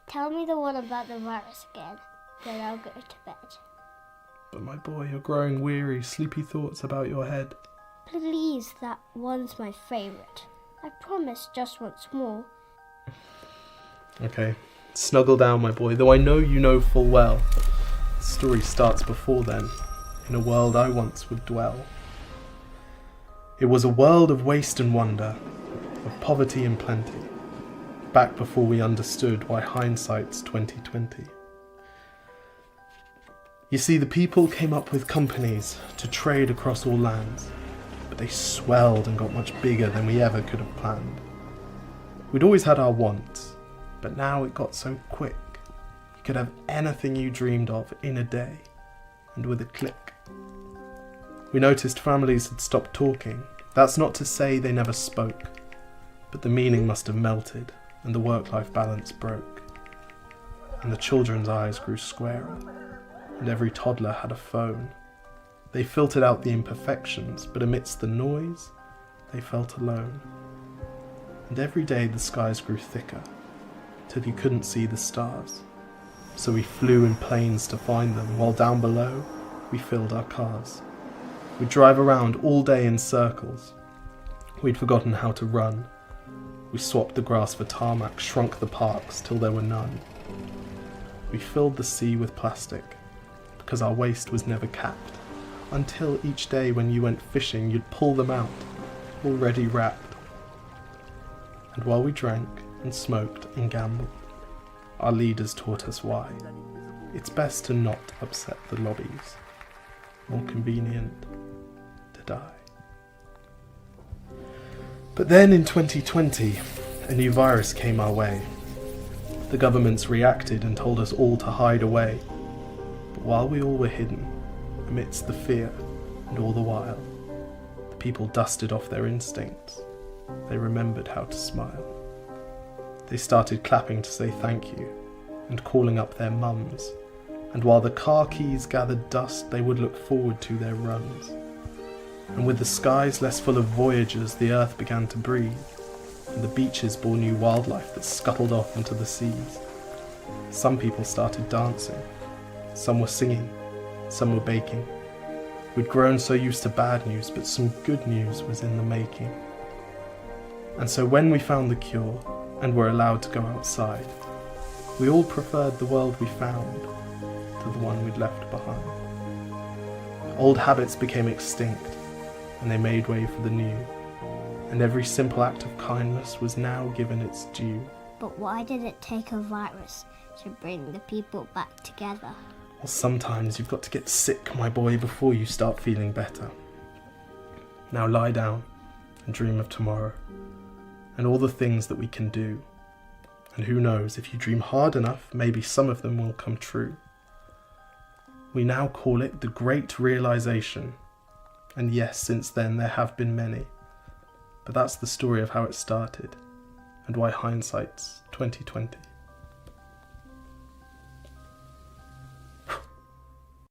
Tell me the one about the virus again, then I'll go to bed. But my boy, you're growing weary, sleepy thoughts about your head. Please, that one's my favourite. I promise just once more. Okay, snuggle down, my boy, though I know you know full well. The story starts before then, in a world I once would dwell. It was a world of waste and wonder, of poverty and plenty, back before we understood why hindsight's 2020. You see, the people came up with companies to trade across all lands, but they swelled and got much bigger than we ever could have planned. We'd always had our wants, but now it got so quick. You could have anything you dreamed of in a day, and with a click. We noticed families had stopped talking. That's not to say they never spoke, but the meaning must have melted, and the work-life balance broke. And the children's eyes grew squarer, and every toddler had a phone. They filtered out the imperfections, but amidst the noise, they felt alone. And every day the skies grew thicker, till you couldn't see the stars. So we flew in planes to find them, while down below, we filled our cars. We'd drive around all day in circles. We'd forgotten how to run. We swapped the grass for tarmac, shrunk the parks till there were none. We filled the sea with plastic, because our waste was never capped, until each day when you went fishing you'd pull them out, already wrapped. And while we drank and smoked and gambled, our leaders taught us why. It's best to not upset the lobbies. More convenient to die. But then in 2020, a new virus came our way. The governments reacted and told us all to hide away. But while we all were hidden, amidst the fear and all the while, the people dusted off their instincts. They remembered how to smile. They started clapping to say thank you and calling up their mums. And while the car keys gathered dust, they would look forward to their runs. And with the skies less full of voyagers, the earth began to breathe, and the beaches bore new wildlife that scuttled off into the seas. Some people started dancing, some were singing, some were baking. We'd grown so used to bad news, but some good news was in the making. And so when we found the cure, and were allowed to go outside, we all preferred the world we found to the one we'd left behind. Old habits became extinct, and they made way for the new, and every simple act of kindness was now given its due. But why did it take a virus to bring the people back together? Well, sometimes you've got to get sick, my boy, before you start feeling better. Now lie down and dream of tomorrow, and all the things that we can do. And who knows, if you dream hard enough, maybe some of them will come true. We now call it the Great Realisation. And yes, since then there have been many. But that's the story of how it started, and why hindsight's 2020.